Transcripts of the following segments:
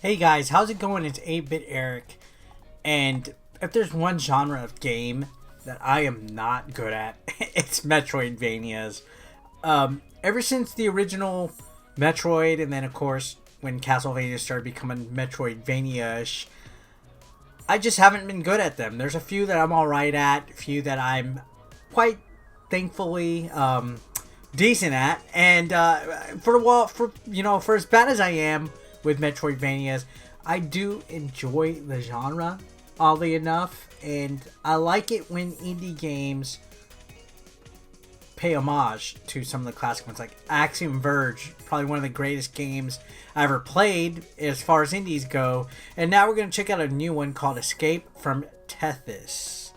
Hey guys, how's it going? It's 8-Bit Eric, and if there's one genre of game that I am not good at, it's Metroidvanias. Ever since the original Metroid, and then of course when Castlevania started becoming Metroidvania-ish, I just haven't been good at them. There's a few that I'm alright at, a few that I'm quite thankfully decent at, and for as bad as I am with Metroidvanias, I do enjoy the genre, oddly enough, and I like it when indie games pay homage to some of the classic ones, like Axiom Verge, probably one of the greatest games I ever played as far as indies go. And now we're going to check out a new one called Escape from Tethys.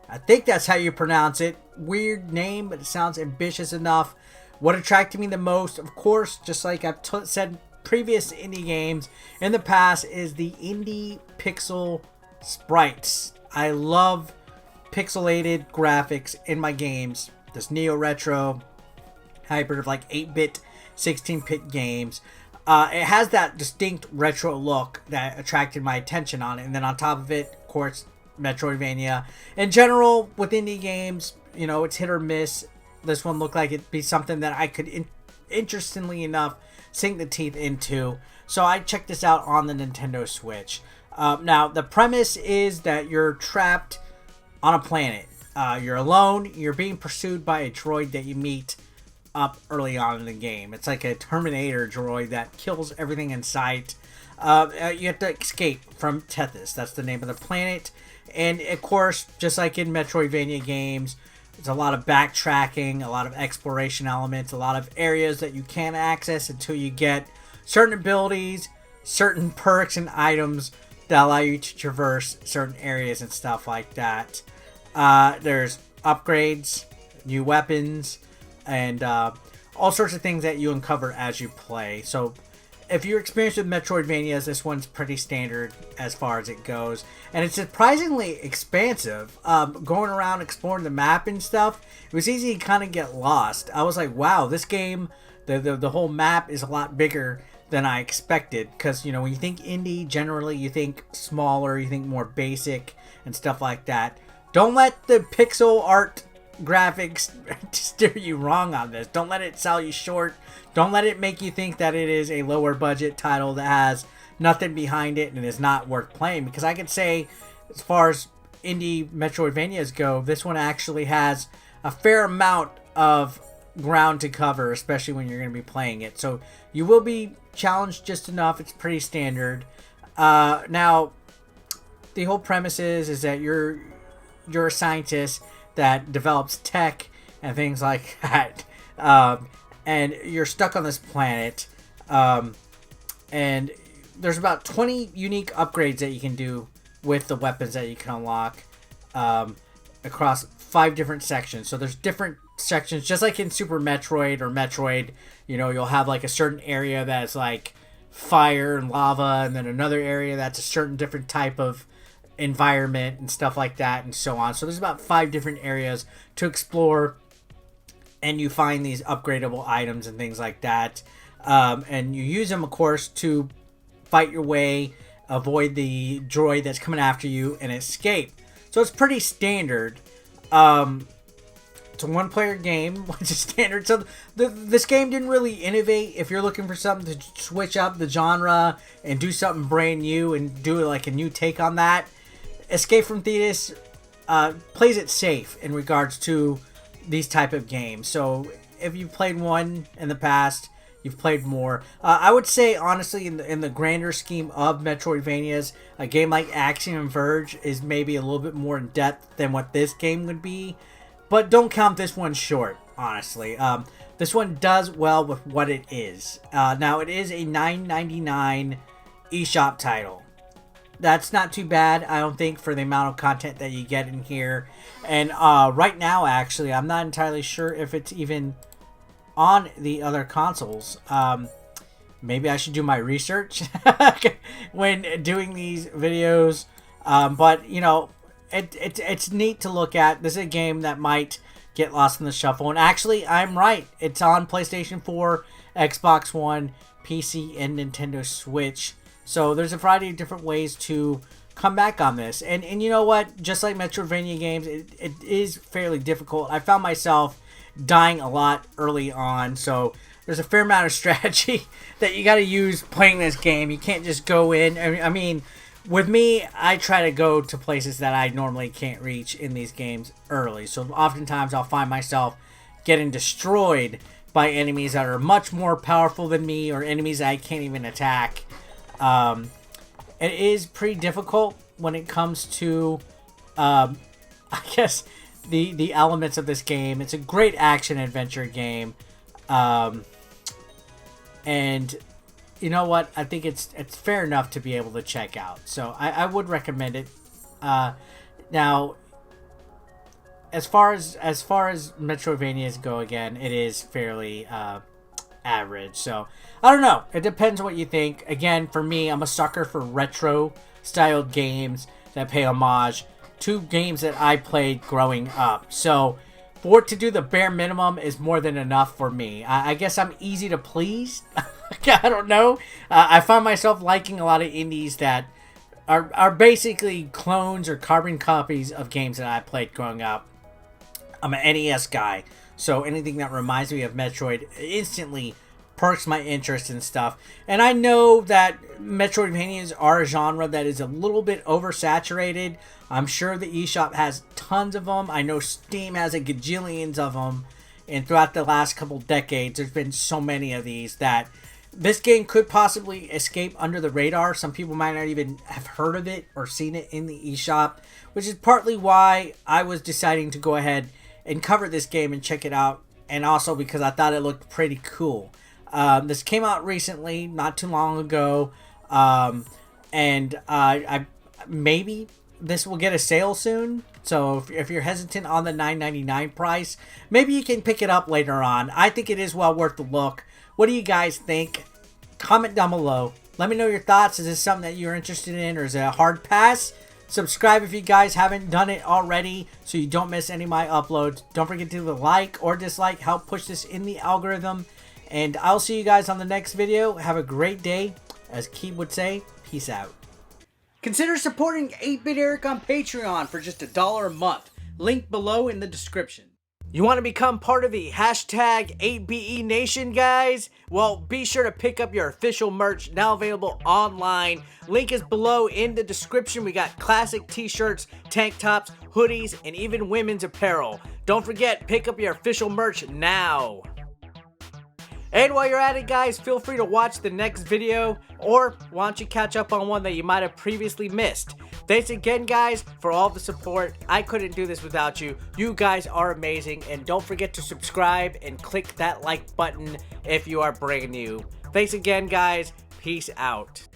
I think that's how you pronounce it. Weird name, but it sounds ambitious enough. What attracted me the most, of course, just like I've said previous indie games in the past, is the indie pixel sprites. I love pixelated graphics in my games. This neo-retro hybrid of like 8-bit, 16-bit games. It has that distinct retro look that attracted my attention on it. And then on top of it, of course, Metroidvania. In general, with indie games, you know, it's hit or miss. This one looked like it'd be something that I could, interestingly enough, sink the teeth into. So I checked this out on the Nintendo Switch. Now, the premise is that you're trapped on a planet. You're alone. You're being pursued by a droid that you meet up early on in the game. It's like a Terminator droid that kills everything in sight. You have to escape from Tethys. That's the name of the planet. And, of course, just like in Metroidvania games, there's a lot of backtracking, a lot of exploration elements, a lot of areas that you can't access until you get certain abilities, certain perks and items that allow you to traverse certain areas and stuff like that. There's upgrades, new weapons, and all sorts of things that you uncover as you play. So if you're experienced with Metroidvanias, this one's pretty standard as far as it goes. And it's surprisingly expansive. Going around exploring the map and stuff, it was easy to kind of get lost. I was like, wow, this game, the whole map is a lot bigger than I expected. Because, you know, when you think indie, generally you think smaller, you think more basic and stuff like that. Don't let the pixel art graphics steer you wrong on this. Don't let it sell you short. Don't let it make you think that it is a lower budget title that has nothing behind it and is not worth playing. Because I can say, as far as indie Metroidvanias go, this one actually has a fair amount of ground to cover, especially when you're going to be playing it. So you will be challenged just enough. It's pretty standard. Now, the whole premise is that you're a scientist that develops tech and things like that. And you're stuck on this planet. And there's about 20 unique upgrades that you can do with the weapons that you can unlock across 5 different sections. So there's different sections, just like in Super Metroid or Metroid. You know, you'll have like a certain area that's like fire and lava, and then another area that's a certain different type of environment and stuff like that, and so on. So there's about 5 different areas to explore, and you find these upgradable items and things like that, and you use them, of course, to fight your way, avoid the droid that's coming after you, and escape. So it's pretty standard. It's a one-player game, which is standard. So this game didn't really innovate. If you're looking for something to switch up the genre and do something brand new and do like a new take on that, Escape from Tethys plays it safe in regards to these type of games. So if you've played one in the past, you've played more. I would say, honestly, in the grander scheme of Metroidvanias, a game like Axiom Verge is maybe a little bit more in depth than what this game would be. But don't count this one short, honestly. This one does well with what it is. Now, it is a $9.99 eShop title. That's not too bad, I don't think, for the amount of content that you get in here. And right now, actually, I'm not entirely sure if it's even on the other consoles. Maybe I should do my research when doing these videos. But, you know, it's neat to look at. This is a game that might get lost in the shuffle. And actually, I'm right. It's on PlayStation 4, Xbox One, PC, and Nintendo Switch. So there's a variety of different ways to come back on this. And you know what? Just like Metroidvania games, it is fairly difficult. I found myself dying a lot early on, so there's a fair amount of strategy that you got to use playing this game. You can't just go in. I mean, with me, I try to go to places that I normally can't reach in these games early. So oftentimes I'll find myself getting destroyed by enemies that are much more powerful than me, or enemies that I can't even attack. It is pretty difficult when it comes to, I guess, the elements of this game. It's a great action-adventure game. And you know what? I think it's fair enough to be able to check out. So I would recommend it. Now, as far as Metroidvanias go, again, it is fairly average. So I don't know. It depends what you think. Again, for me, I'm a sucker for retro-styled games that pay homage to games that I played growing up. So for it to do the bare minimum is more than enough for me. I guess I'm easy to please. I don't know. I find myself liking a lot of indies that are basically clones or carbon copies of games that I played growing up. I'm an NES guy, so anything that reminds me of Metroid instantly perks my interest and stuff. And I know that Metroidvanias are a genre that is a little bit oversaturated. I'm sure the eShop has tons of them. I know Steam has a gajillions of them. And throughout the last couple decades, there's been so many of these that this game could possibly escape under the radar. Some people might not even have heard of it or seen it in the eShop, which is partly why I was deciding to go ahead and cover this game and check it out. And also because I thought it looked pretty cool. This came out recently, not too long ago, and I maybe this will get a sale soon. So if you're hesitant on the $9.99 price, maybe you can pick it up later on. I think it is well worth the look. What do you guys think? Comment down below. Let me know your thoughts. Is this something that you're interested in, or is it a hard pass? Subscribe if you guys haven't done it already so you don't miss any of my uploads. Don't forget to like or dislike. Help push this in the algorithm. And I'll see you guys on the next video. Have a great day. As Keeb would say, peace out. Consider supporting 8-Bit Eric on Patreon for just $1 a month. Link below in the description. You want to become part of the hashtag 8BE Nation, guys? Well, be sure to pick up your official merch, now available online. Link is below in the description. We got classic t-shirts, tank tops, hoodies, and even women's apparel. Don't forget, pick up your official merch now. And while you're at it, guys, feel free to watch the next video, or why don't you catch up on one that you might have previously missed. Thanks again, guys, for all the support. I couldn't do this without you. You guys are amazing, and don't forget to subscribe and click that like button if you are brand new. Thanks again, guys. Peace out.